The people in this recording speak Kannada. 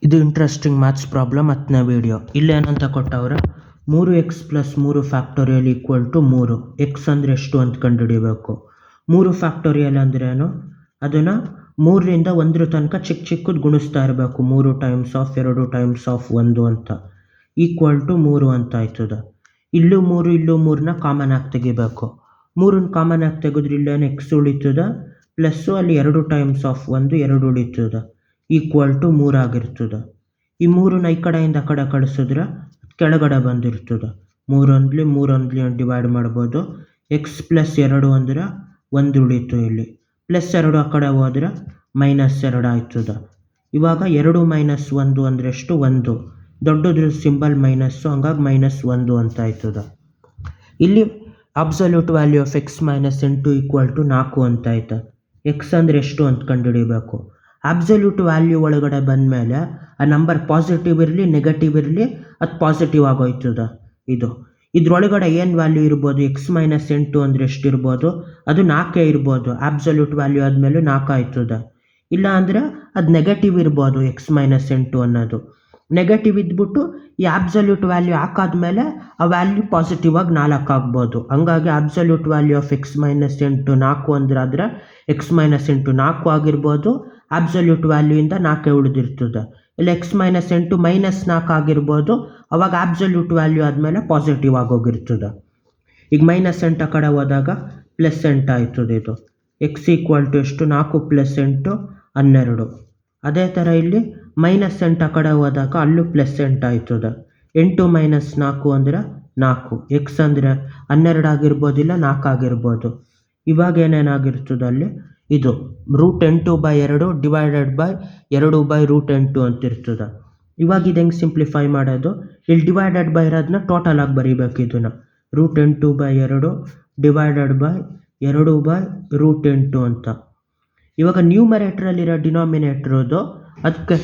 ಇದು ಇಂಟ್ರೆಸ್ಟಿಂಗ್ ಮ್ಯಾಥ್ಸ್ ಪ್ರಾಬ್ಲಮ್ 10ನೇ ವೀಡಿಯೋ. ಇಲ್ಲೇನಂತ ಕೊಟ್ಟವ್ರೆ, 3x + 3 factorial equal to 3. X ಅಂದರೆ ಎಷ್ಟು ಅಂತ ಕಂಡುಹಿಡಿಬೇಕು. 3 ಫ್ಯಾಕ್ಟೋರಿಯಲ್ ಅಂದ್ರೇನು, ಅದನ್ನು 3ರಿಂದ 1 ತನಕ ಚಿಕ್ಕ ಚಿಕ್ಕದು ಗುಣಿಸ್ತಾ ಇರಬೇಕು. 3 ಟೈಮ್ಸ್ ಆಫ್ 2 ಟೈಮ್ಸ್ ಆಫ್ 1 ಅಂತ ಈಕ್ವಲ್ ಟು 3 ಅಂತ ಆಯ್ತದ. ಇಲ್ಲೂ 3 ಇಲ್ಲೂ 3ನ ಕಾಮನ್ ಆಗಿ ತೆಗಿಬೇಕು. 3ನ ಕಾಮನ್ ಆಗಿ ತೆಗೆದ್ರೆ ಇಲ್ಲೇನು ಎಕ್ಸ್ ಉಳಿತದ, ಪ್ಲಸ್ಸು ಅಲ್ಲಿ 2 ಟೈಮ್ಸ್ ಆಫ್ 1 2 ಉಳಿತದ, ಈಕ್ವಲ್ ಟು 3 ಆಗಿರ್ತದೆ. ಈ 3ನ ಈ ಕಡೆಯಿಂದ ಆ ಕಡೆ ಕಳಿಸಿದ್ರೆ ಕೆಳಗಡೆ ಬಂದಿರ್ತದೆ. 3 ಡಿವೈಡ್ ಮಾಡ್ಬೋದು. ಎಕ್ಸ್ ಪ್ಲಸ್ 2 ಅಂದರೆ 1 ಉಳಿತು, ಇಲ್ಲಿ ಪ್ಲಸ್ 2 ಆ ಕಡೆ ಹೋದರೆ -2 ಆಯ್ತದೆ. ಇವಾಗ 2 - 1 ಅಂದರೆ ಎಷ್ಟು, 1. ದೊಡ್ಡದ್ರ ಸಿಂಬಲ್ ಮೈನಸ್ಸು, ಹಂಗಾಗಿ -1 ಅಂತ ಆಯ್ತದೆ. ಇಲ್ಲಿ absolute value of x - n2 equal to 4 ಅಂತ ಆಯ್ತು. ಎಕ್ಸ್ ಅಂದರೆ ಎಷ್ಟು ಅಂತ ಕಂಡುಹಿಡಿಬೇಕು. ಅಬ್ಸಲ್ಯೂಟ್ ವ್ಯಾಲ್ಯೂ ಒಳಗಡೆ ಬಂದಮೇಲೆ ಆ ನಂಬರ್ ಪಾಸಿಟಿವ್ ಇರಲಿ ನೆಗೆಟಿವ್ ಇರಲಿ ಅದು ಪಾಸಿಟಿವ್ ಆಗೋಯ್ತದೆ. ಇದ್ರೊಳಗಡೆ ಏನು ವ್ಯಾಲ್ಯೂ ಇರ್ಬೋದು, x - n2 ಅಂದರೆ ಎಷ್ಟು ಇರ್ಬೋದು, ಅದು 4 ಇರ್ಬೋದು. ಅಬ್ಸಲ್ಯೂಟ್ ವ್ಯಾಲ್ಯೂ ಆದಮೇಲೆ 4 ಆಯ್ತದೆ. ಇಲ್ಲ ಅಂದರೆ ಅದು ನೆಗೆಟಿವ್ ಇರ್ಬೋದು. x - n2 ಅನ್ನೋದು ನೆಗೆಟಿವ್ ಇದ್ಬಿಟ್ಟು ಈ ಅಬ್ಸಲ್ಯೂಟ್ ವ್ಯಾಲ್ಯೂ ಹಾಕಾದ್ಮೇಲೆ ಆ ವ್ಯಾಲ್ಯೂ ಪಾಸಿಟಿವ್ ಆಗಿ 4 ಆಗ್ಬೋದು. ಹಂಗಾಗಿ absolute value of x - n2 4 ಆದರೆ x - n2 4 ಆಗಿರ್ಬೋದು. ಅಬ್ಸಲ್ಯೂಟ್ ವ್ಯಾಲ್ಯೂಯಿಂದ 4 ಉಳಿದಿರ್ತದೆ. ಇಲ್ಲ x - n2 -4 ಆಗಿರ್ಬೋದು. ಅವಾಗ ಅಬ್ಸಲ್ಯೂಟ್ ವ್ಯಾಲ್ಯೂ ಆದಮೇಲೆ ಪಾಸಿಟಿವ್ ಆಗೋಗಿರ್ತದೆ. ಈಗ -8 ಆ ಕಡೆ ಹೋದಾಗ +8 ಆಯ್ತದೆ. ಇದು x ಈಕ್ವಲ್ ಟು ಎಷ್ಟು, 4 + 8 12. ಅದೇ ಥರ ಇಲ್ಲಿ -8 ಆ ಕಡೆ ಹೋದಾಗ ಅಲ್ಲೂ +8 ಆಯ್ತದೆ. 8 - 4 ಅಂದರೆ 4. ಎಕ್ಸ್ ಅಂದರೆ 12 ಆಗಿರ್ಬೋದಿಲ್ಲ 4 ಆಗಿರ್ಬೋದು. ಇವಾಗ ಏನೇನಾಗಿರ್ತದೆ ಅಲ್ಲಿ, ಇದು √n2/2 ಡಿವೈಡೆಡ್ ಬೈ 2/√n2 ಅಂತಿರ್ತದೆ. ಇವಾಗ ಇದು ಹೆಂಗೆ ಸಿಂಪ್ಲಿಫೈ ಮಾಡೋದು, ಇಲ್ಲಿ ಡಿವೈಡೆಡ್ ಬೈ ಇರೋದನ್ನ ಟೋಟಲ್ ಆಗಿ ಬರೀಬೇಕು. ಇದನ್ನು √n2/2 ಡಿವೈಡೆಡ್ ಬೈ 2/√n2 ಅಂತ. ಇವಾಗ ನ್ಯೂಮರೇಟ್ರಲ್ಲಿರೋ ಡಿನಾಮಿನೇಟ್ರದು ಅದಕ್ಕೆ